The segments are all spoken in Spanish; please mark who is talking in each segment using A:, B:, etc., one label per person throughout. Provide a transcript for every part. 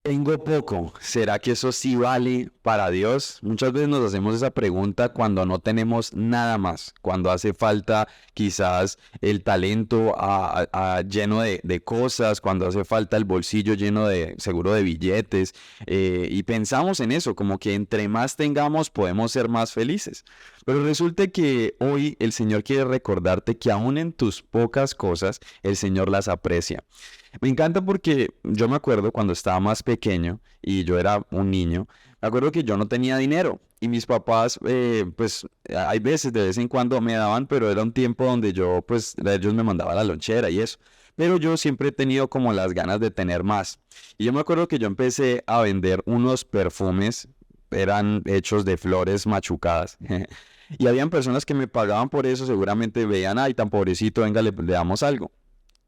A: Tengo poco. ¿Será que eso sí vale para Dios? Muchas veces nos hacemos esa pregunta cuando no tenemos nada más, cuando hace falta quizás el talento lleno de cosas, cuando hace falta el bolsillo lleno de seguro de billetes, y pensamos en eso, como que entre más tengamos podemos ser más felices. Pero resulta que hoy el Señor quiere recordarte que aún en tus pocas cosas el Señor las aprecia. Me encanta porque yo me acuerdo cuando estaba más pequeño y yo era un niño, me acuerdo que yo no tenía dinero y mis papás, pues hay veces, de vez en cuando me daban, pero era un tiempo donde yo, pues ellos me mandaban la lonchera y eso. Pero yo siempre he tenido como las ganas de tener más. Y yo me acuerdo que yo empecé a vender unos perfumes, eran hechos de flores machucadas. Y habían personas que me pagaban por eso, seguramente veían, ay, tan pobrecito, venga, le damos algo.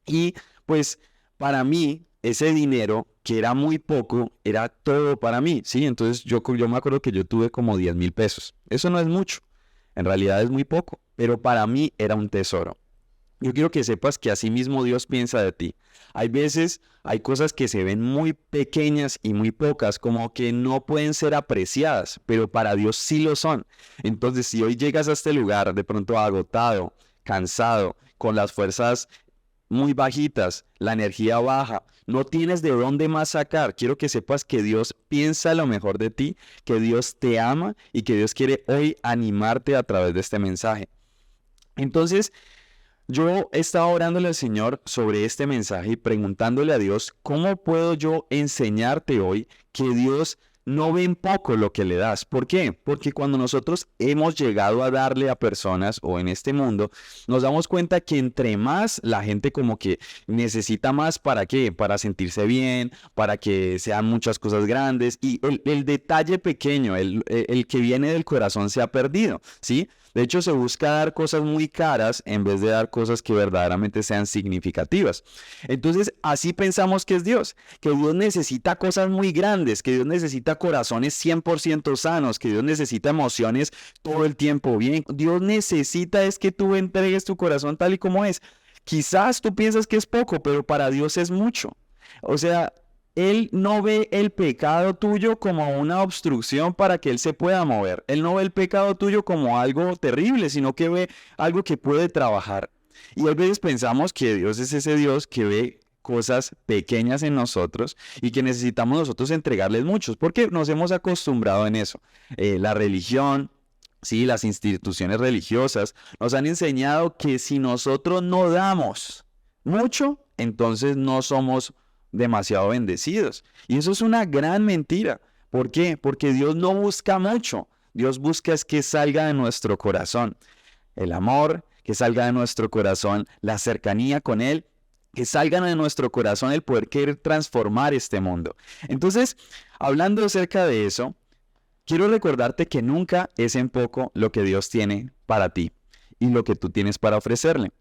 A: Y pues para mí ese dinero, que era muy poco, era todo para mí, ¿sí? Entonces yo me acuerdo que yo tuve como 10.000 pesos. Eso no es mucho, en realidad es muy poco, pero para mí era un tesoro. Yo quiero que sepas que así mismo Dios piensa de ti. Hay veces, hay cosas que se ven muy pequeñas y muy pocas, como que no pueden ser apreciadas, pero para Dios sí lo son. Entonces, si hoy llegas a este lugar de pronto agotado, cansado, con las fuerzas muy bajitas, la energía baja, no tienes de dónde más sacar. Quiero que sepas que Dios piensa lo mejor de ti, que Dios te ama y que Dios quiere hoy animarte a través de este mensaje. Entonces, yo estaba orándole al Señor sobre este mensaje y preguntándole a Dios, ¿cómo puedo yo enseñarte hoy que Dios no ve en poco lo que le das? ¿Por qué? Porque cuando nosotros hemos llegado a darle a personas o en este mundo, nos damos cuenta que entre más la gente como que necesita más, ¿para qué? Para sentirse bien, para que sean muchas cosas grandes y el detalle pequeño, el que viene del corazón se ha perdido, ¿sí? De hecho, se busca dar cosas muy caras en vez de dar cosas que verdaderamente sean significativas. Entonces, así pensamos que Dios necesita cosas muy grandes, que Dios necesita corazones 100% sanos, que Dios necesita emociones todo el tiempo bien. Dios necesita es que tú entregues tu corazón tal y como es. Quizás tú piensas que es poco, pero para Dios es mucho. O sea, Él no ve el pecado tuyo como una obstrucción para que Él se pueda mover. Él no ve el pecado tuyo como algo terrible, sino que ve algo que puede trabajar. Y a veces pensamos que Dios es ese Dios que ve cosas pequeñas en nosotros y que necesitamos nosotros entregarles muchos, porque nos hemos acostumbrado en eso. La religión, sí, las instituciones religiosas nos han enseñado que si nosotros no damos mucho, entonces no somos demasiado bendecidos. Y eso es una gran mentira. ¿Por qué? Porque Dios no busca mucho. Dios busca es que salga de nuestro corazón el amor, que salga de nuestro corazón la cercanía con Él, que salga de nuestro corazón el poder querer transformar este mundo. Entonces, hablando acerca de eso, quiero recordarte que nunca es en poco lo que Dios tiene para ti y lo que tú tienes para ofrecerle.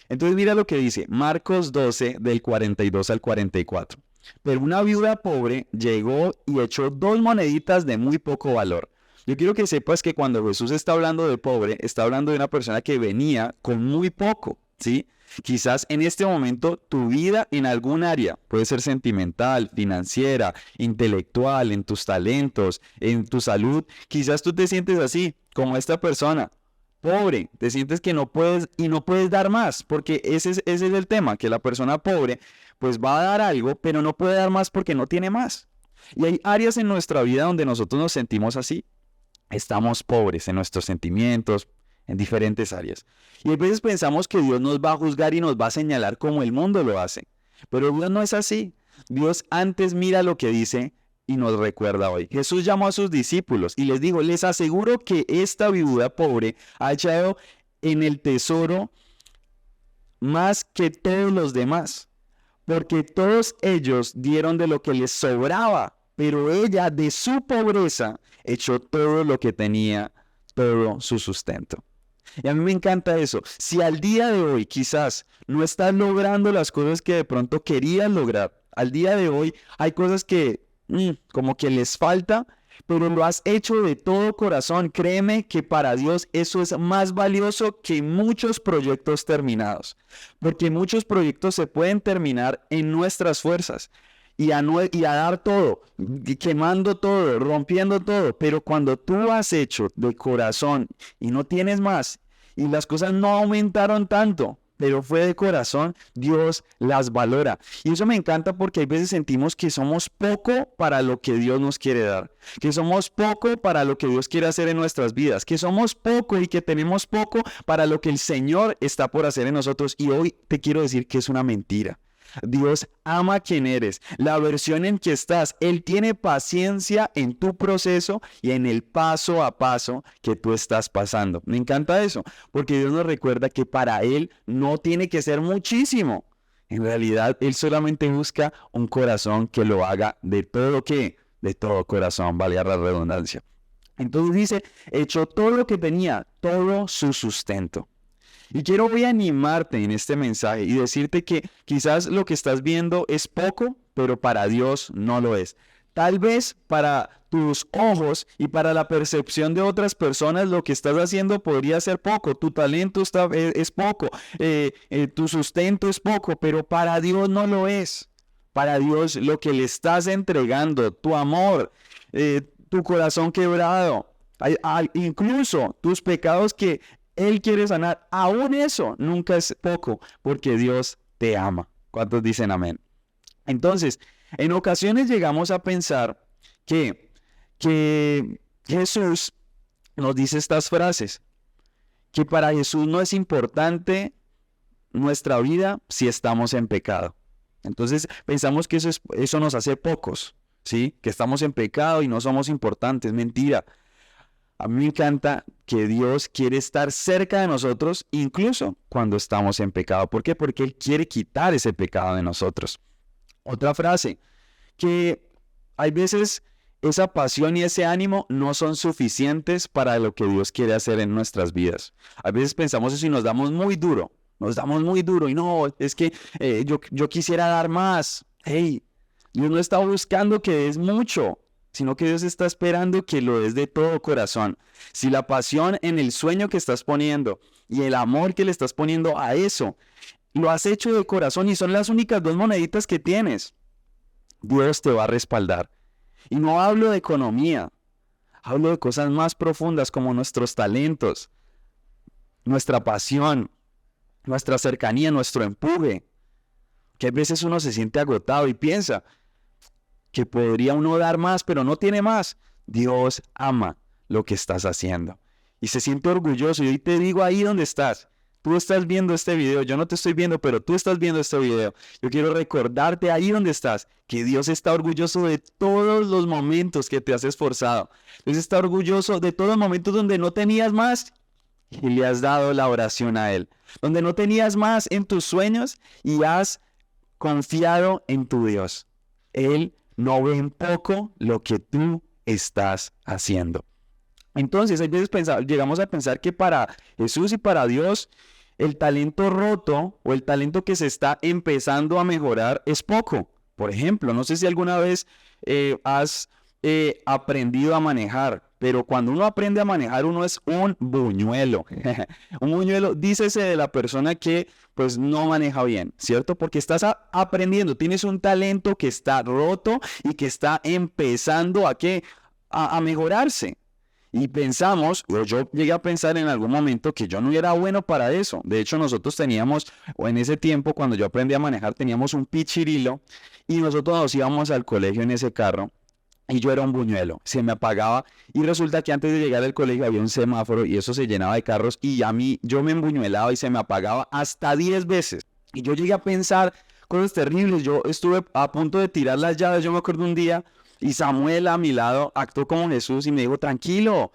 A: Entonces mira lo que dice Marcos 12 del 42 al 44. Pero una viuda pobre llegó y echó 2 moneditas de muy poco valor. Yo quiero que sepas que cuando Jesús está hablando de pobre, está hablando de una persona que venía con muy poco, ¿sí? Quizás en este momento tu vida en algún área puede ser sentimental, financiera, intelectual, en tus talentos, en tu salud. Quizás tú te sientes así, como esta persona, pobre, te sientes que no puedes y no puedes dar más, porque ese es el tema, que la persona pobre pues va a dar algo, pero no puede dar más porque no tiene más. Y hay áreas en nuestra vida donde nosotros nos sentimos así. Estamos pobres en nuestros sentimientos, en diferentes áreas. Y a veces pensamos que Dios nos va a juzgar y nos va a señalar como el mundo lo hace. Pero Dios no es así. Dios antes mira lo que dice y nos recuerda hoy. Jesús llamó a sus discípulos y les dijo, les aseguro que esta viuda pobre ha echado en el tesoro más que todos los demás, porque todos ellos dieron de lo que les sobraba, pero ella de su pobreza echó todo lo que tenía, todo su sustento. Y a mí me encanta eso. Si al día de hoy quizás no estás logrando las cosas que de pronto querías lograr, al día de hoy hay cosas que como que les falta, pero lo has hecho de todo corazón. Créeme que para Dios eso es más valioso que muchos proyectos terminados, porque muchos proyectos se pueden terminar en nuestras fuerzas. y a dar todo, y quemando todo, rompiendo todo. Pero cuando tú has hecho de corazón y no tienes más, y las cosas no aumentaron tanto, pero fue de corazón, Dios las valora. Y eso me encanta porque a veces sentimos que somos poco para lo que Dios nos quiere dar, que somos poco para lo que Dios quiere hacer en nuestras vidas, que somos poco y que tenemos poco para lo que el Señor está por hacer en nosotros. Y hoy te quiero decir que es una mentira. Dios ama quien eres, la versión en que estás. Él tiene paciencia en tu proceso y en el paso a paso que tú estás pasando. Me encanta eso, porque Dios nos recuerda que para Él no tiene que ser muchísimo. En realidad, Él solamente busca un corazón que lo haga de todo ¿qué? De todo corazón, valga la redundancia. Entonces dice, echó todo lo que tenía, todo su sustento. Y quiero hoy animarte en este mensaje y decirte que quizás lo que estás viendo es poco, pero para Dios no lo es. Tal vez para tus ojos y para la percepción de otras personas lo que estás haciendo podría ser poco, tu talento es poco, tu sustento es poco, pero para Dios no lo es. Para Dios lo que le estás entregando, tu amor, tu corazón quebrado, incluso tus pecados que Él quiere sanar, aún eso nunca es poco, porque Dios te ama. ¿Cuántos dicen amén? Entonces, en ocasiones llegamos a pensar que Jesús nos dice estas frases, que para Jesús no es importante nuestra vida si estamos en pecado. Entonces, pensamos que eso nos hace pocos, ¿sí? Que estamos en pecado y no somos importantes. Mentira. A mí me encanta que Dios quiere estar cerca de nosotros, incluso cuando estamos en pecado. ¿Por qué? Porque Él quiere quitar ese pecado de nosotros. Otra frase, que hay veces esa pasión y ese ánimo no son suficientes para lo que Dios quiere hacer en nuestras vidas. A veces pensamos eso y nos damos muy duro y no, es que yo quisiera dar más. Hey, Dios no está buscando que des mucho, sino que Dios está esperando que lo des de todo corazón. Si la pasión en el sueño que estás poniendo y el amor que le estás poniendo a eso, lo has hecho de corazón y son las únicas dos moneditas que tienes, Dios te va a respaldar. Y no hablo de economía, hablo de cosas más profundas como nuestros talentos, nuestra pasión, nuestra cercanía, nuestro empuje. Que a veces uno se siente agotado y piensa que podría uno dar más, pero no tiene más. Dios ama lo que estás haciendo y se siente orgulloso. Y hoy te digo, ahí donde estás, tú estás viendo este video, yo no te estoy viendo, pero tú estás viendo este video. Yo quiero recordarte ahí donde estás, que Dios está orgulloso de todos los momentos que te has esforzado. Dios está orgulloso de todos los momentos donde no tenías más y le has dado la oración a Él. Donde no tenías más en tus sueños y has confiado en tu Dios. Él no ve en poco lo que tú estás haciendo. Entonces, a veces llegamos a pensar que para Jesús y para Dios, el talento roto o el talento que se está empezando a mejorar es poco. Por ejemplo, no sé si alguna vez has aprendido a manejar, pero cuando uno aprende a manejar, uno es un buñuelo. Un buñuelo, dícese de la persona que pues no maneja bien, ¿cierto? Porque estás aprendiendo, tienes un talento que está roto y que está empezando a mejorarse. Y pensamos, o yo llegué a pensar en algún momento que yo no era bueno para eso. De hecho, nosotros teníamos, o en ese tiempo, cuando yo aprendí a manejar, teníamos un pichirilo y nosotros nos íbamos al colegio en ese carro y yo era un buñuelo, se me apagaba y resulta que antes de llegar al colegio había un semáforo y eso se llenaba de carros y a mí yo me embuñuelaba y se me apagaba hasta 10 veces. Y yo llegué a pensar cosas terribles, yo estuve a punto de tirar las llaves, yo me acuerdo un día. Y Samuel a mi lado actuó como Jesús y me dijo, tranquilo,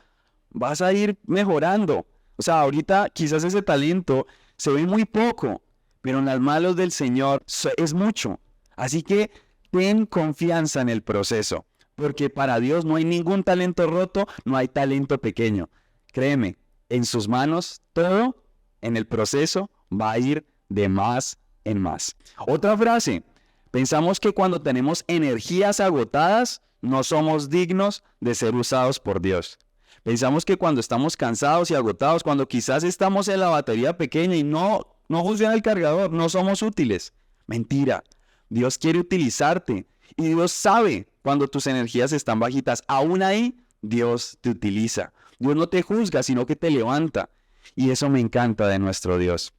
A: vas a ir mejorando. O sea, ahorita quizás ese talento se ve muy poco, pero en las manos del Señor es mucho. Así que ten confianza en el proceso, porque para Dios no hay ningún talento roto, no hay talento pequeño. Créeme, en sus manos todo en el proceso va a ir de más en más. Otra frase. Pensamos que cuando tenemos energías agotadas, no somos dignos de ser usados por Dios. Pensamos que cuando estamos cansados y agotados, cuando quizás estamos en la batería pequeña y no funciona el cargador, no somos útiles. Mentira. Dios quiere utilizarte Y Dios sabe cuando tus energías están bajitas. Aún ahí, Dios te utiliza. Dios no te juzga, sino que te levanta. Y eso me encanta de nuestro Dios.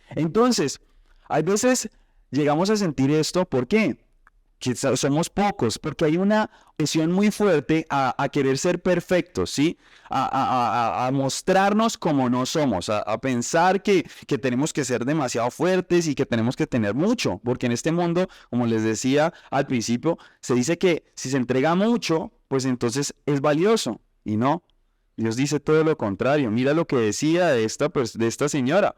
A: Entonces, hay veces llegamos a sentir esto, ¿por qué? Que somos pocos, porque hay una presión muy fuerte a querer ser perfectos, ¿sí? A mostrarnos como no somos, a pensar que tenemos que ser demasiado fuertes y que tenemos que tener mucho, porque en este mundo, como les decía al principio, se dice que si se entrega mucho, pues entonces es valioso, y no. Dios dice todo lo contrario. Mira lo que decía de esta señora.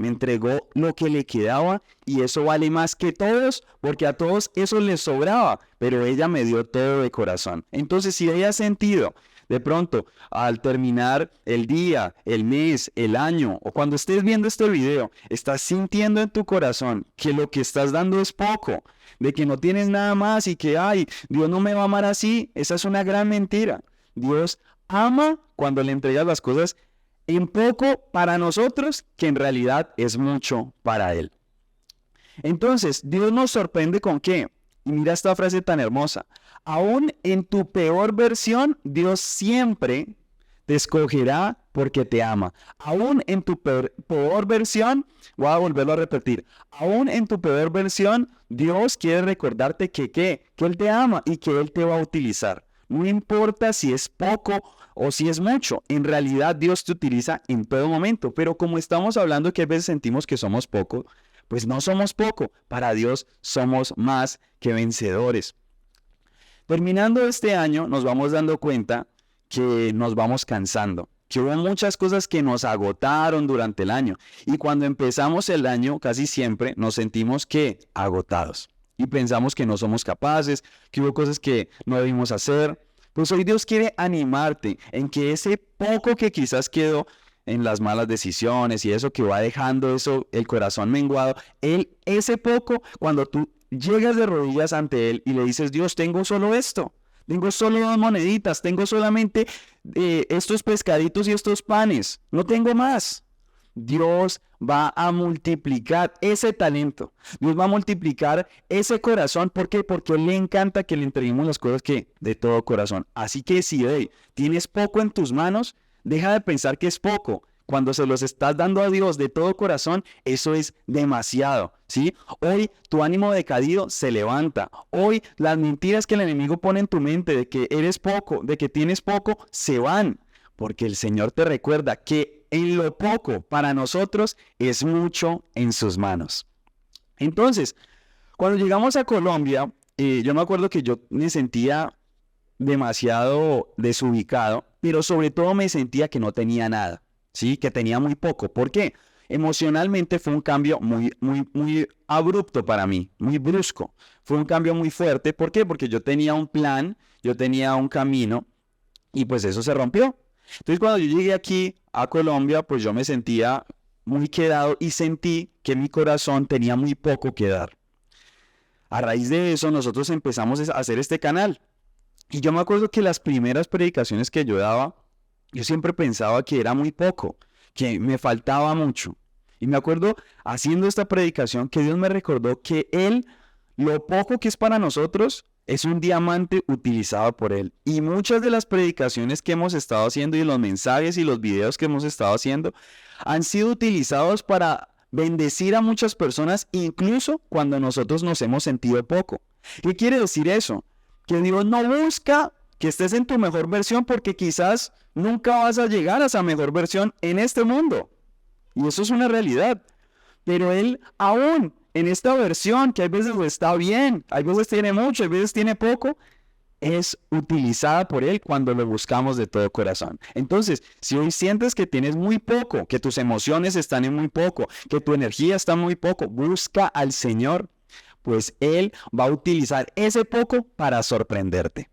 A: Me entregó lo que le quedaba y eso vale más que todos, porque a todos eso les sobraba, pero ella me dio todo de corazón. Entonces, si ella ha sentido de pronto al terminar el día, el mes, el año, o cuando estés viendo este video, estás sintiendo en tu corazón que lo que estás dando es poco, de que no tienes nada más y que, ay, Dios no me va a amar así, esa es una gran mentira. Dios ama cuando le entregas las cosas en poco para nosotros, que en realidad es mucho para Él. Entonces, Dios nos sorprende ¿con qué? Y mira esta frase tan hermosa. Aún en tu peor versión, Dios siempre te escogerá porque te ama. Aún en tu peor versión, voy a volverlo a repetir. Aún en tu peor versión, Dios quiere recordarte que Él te ama y que Él te va a utilizar. No importa si es poco o si es mucho, en realidad Dios te utiliza en todo momento, pero como estamos hablando que a veces sentimos que somos poco, pues no somos poco, para Dios somos más que vencedores. Terminando este año nos vamos dando cuenta que nos vamos cansando, que hubo muchas cosas que nos agotaron durante el año y cuando empezamos el año casi siempre nos sentimos que agotados y pensamos que no somos capaces, que hubo cosas que no debimos hacer. Pues hoy Dios quiere animarte en que ese poco que quizás quedó en las malas decisiones y eso que va dejando eso, el corazón menguado, ese poco, cuando tú llegas de rodillas ante Él y le dices, Dios, tengo solo esto, tengo solo 2 moneditas, tengo solamente estos pescaditos y estos panes, no tengo más. Dios va a multiplicar ese talento. Dios va a multiplicar ese corazón. ¿Por qué? Porque a Él le encanta que le entreguemos las cosas que de todo corazón. Así que si hoy tienes poco en tus manos, deja de pensar que es poco. Cuando se los estás dando a Dios de todo corazón, eso es demasiado, ¿sí? Hoy tu ánimo decaído se levanta. Hoy las mentiras que el enemigo pone en tu mente de que eres poco, de que tienes poco, se van. Porque el Señor te recuerda que en lo poco para nosotros es mucho en sus manos. Entonces, cuando llegamos a Colombia, yo me acuerdo que yo me sentía demasiado desubicado, pero sobre todo me sentía que no tenía nada, ¿sí? Que tenía muy poco. ¿Por qué? Emocionalmente fue un cambio muy abrupto para mí, muy brusco. Fue un cambio muy fuerte. ¿Por qué? Porque yo tenía un plan, yo tenía un camino y pues eso se rompió. Entonces cuando yo llegué aquí a Colombia, pues yo me sentía muy quedado y sentí que mi corazón tenía muy poco que dar. A raíz de eso nosotros empezamos a hacer este canal. Y yo me acuerdo que las primeras predicaciones que yo daba, yo siempre pensaba que era muy poco, que me faltaba mucho. Y me acuerdo haciendo esta predicación que Dios me recordó que Él, lo poco que es para nosotros, es un diamante utilizado por Él. Y muchas de las predicaciones que hemos estado haciendo y los mensajes y los videos que hemos estado haciendo han sido utilizados para bendecir a muchas personas, incluso cuando nosotros nos hemos sentido poco. ¿Qué quiere decir eso? Que Dios no busca que estés en tu mejor versión porque quizás nunca vas a llegar a esa mejor versión en este mundo. Y eso es una realidad. Pero Él aún en esta versión, que hay veces está bien, hay veces tiene mucho, hay veces tiene poco, es utilizada por Él cuando lo buscamos de todo corazón. Entonces, si hoy sientes que tienes muy poco, que tus emociones están en muy poco, que tu energía está muy poco, busca al Señor, pues Él va a utilizar ese poco para sorprenderte.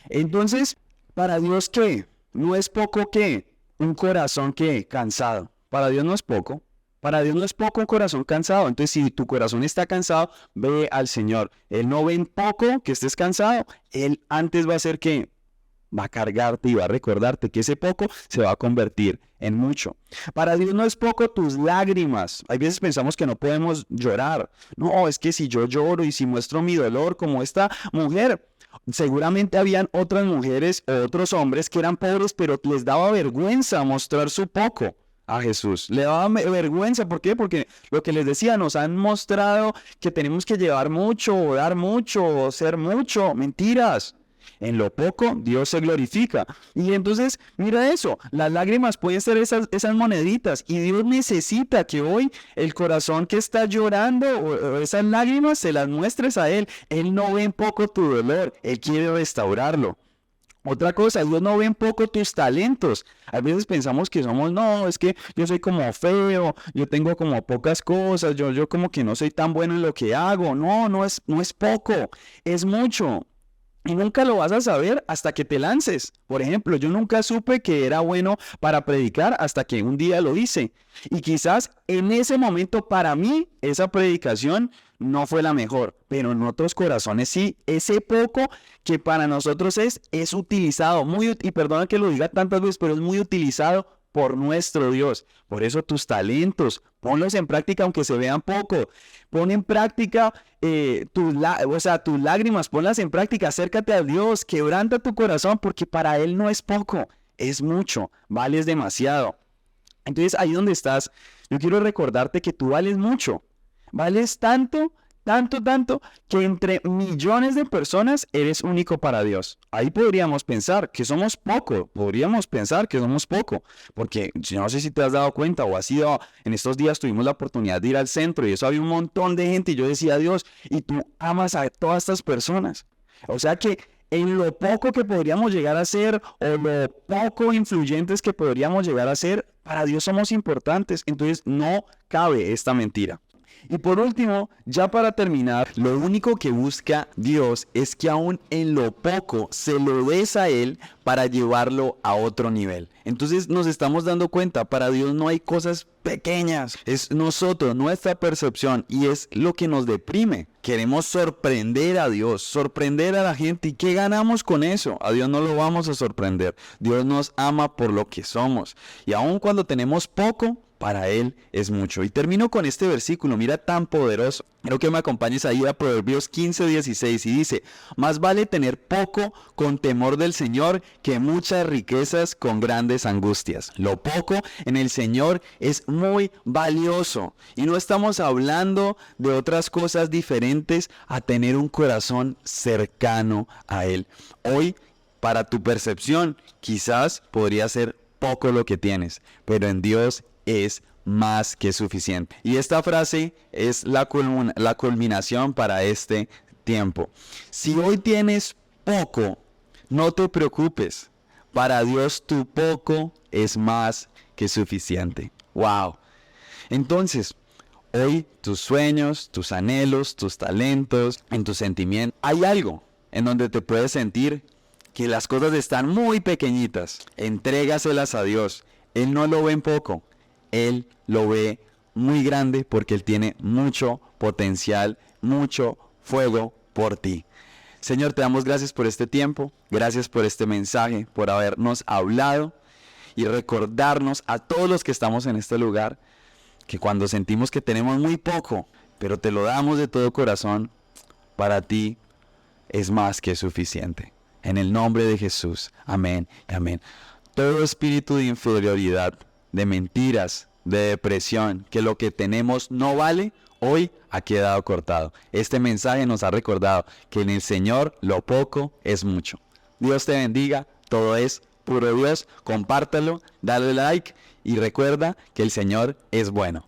A: Entonces, para Dios, ¿qué? No es poco que un corazón que cansado. Para Dios no es poco. Para Dios no es poco un corazón cansado. Entonces, si tu corazón está cansado, ve al Señor. Él no ve en poco que estés cansado. Él antes va a hacer que va a cargarte y va a recordarte que ese poco se va a convertir en mucho. Para Dios no es poco tus lágrimas. Hay veces pensamos que no podemos llorar. No, es que si yo lloro y si muestro mi dolor como esta mujer, seguramente habían otras mujeres o otros hombres que eran pobres, pero les daba vergüenza mostrar su poco a Jesús. Le daba vergüenza. ¿Por qué? Porque lo que les decía, nos han mostrado que tenemos que llevar mucho, o dar mucho, o ser mucho. Mentiras. En lo poco Dios se glorifica. Y entonces, mira eso, las lágrimas pueden ser esas moneditas. Y Dios necesita que hoy el corazón que está llorando o esas lágrimas se las muestres a Él. Él no ve en poco tu dolor, Él quiere restaurarlo. Otra cosa, Dios no ve en poco tus talentos. A veces pensamos que somos, no, es que yo soy como feo, yo tengo como pocas cosas, yo como que no soy tan bueno en lo que hago. No, no es poco, es mucho. Y nunca lo vas a saber hasta que te lances. Por ejemplo, yo nunca supe que era bueno para predicar hasta que un día lo hice. Y quizás en ese momento para mí esa predicación no fue la mejor, pero en otros corazones sí. Ese poco que para nosotros es utilizado, y perdona que lo diga tantas veces, pero es muy utilizado por nuestro Dios. Por eso tus talentos, ponlos en práctica aunque se vean poco. Pon en práctica tus lágrimas, ponlas en práctica, acércate a Dios, quebranta tu corazón, porque para Él no es poco, es mucho, vales demasiado. Entonces ahí donde estás, yo quiero recordarte que tú vales mucho, vales tanto, tanto, que entre millones de personas eres único para Dios. Ahí podríamos pensar que somos poco, porque yo no sé si te has dado cuenta o has ido, en estos días tuvimos la oportunidad de ir al centro y eso había un montón de gente y yo decía, Dios, y tú amas a todas estas personas. O sea que en lo poco que podríamos llegar a ser o lo poco influyentes que podríamos llegar a ser, para Dios somos importantes. Entonces no cabe esta mentira. Y por último, ya para terminar, lo único que busca Dios es que aún en lo poco se lo des a Él para llevarlo a otro nivel. Entonces nos estamos dando cuenta, para Dios no hay cosas pequeñas, es nosotros, nuestra percepción, y es lo que nos deprime. Queremos sorprender a Dios, sorprender a la gente. ¿Y qué ganamos con eso? A Dios no lo vamos a sorprender. Dios nos ama por lo que somos. Y aun cuando tenemos poco, para Él es mucho. Y termino con este versículo, mira tan poderoso. Quiero que me acompañes ahí a Proverbios 15:16 y dice, más vale tener poco con temor del Señor que muchas riquezas con grandes angustias. Lo poco en el Señor es muy valioso. Y no estamos hablando de otras cosas diferentes a tener un corazón cercano a Él. Hoy, para tu percepción, quizás podría ser poco lo que tienes, pero en Dios es más que suficiente. Y esta frase es la culminación para este tiempo. Si hoy tienes poco, no te preocupes. Para Dios tu poco es más que suficiente. ¡Wow! Entonces, hoy tus sueños, tus anhelos, tus talentos, en tus sentimientos, hay algo en donde te puedes sentir que las cosas están muy pequeñitas. Entrégaselas a Dios. Él no lo ve en poco. Él lo ve muy grande porque Él tiene mucho potencial, mucho fuego por ti. Señor, te damos gracias por este tiempo, gracias por este mensaje, por habernos hablado y recordarnos a todos los que estamos en este lugar que cuando sentimos que tenemos muy poco, pero te lo damos de todo corazón, para ti es más que suficiente. En el nombre de Jesús, amén, amén. Todo espíritu de inferioridad, de mentiras, de depresión, que lo que tenemos no vale, hoy ha quedado cortado. Este mensaje nos ha recordado que en el Señor lo poco es mucho. Dios te bendiga, todo es puro Dios, compártelo, dale like y recuerda que el Señor es bueno.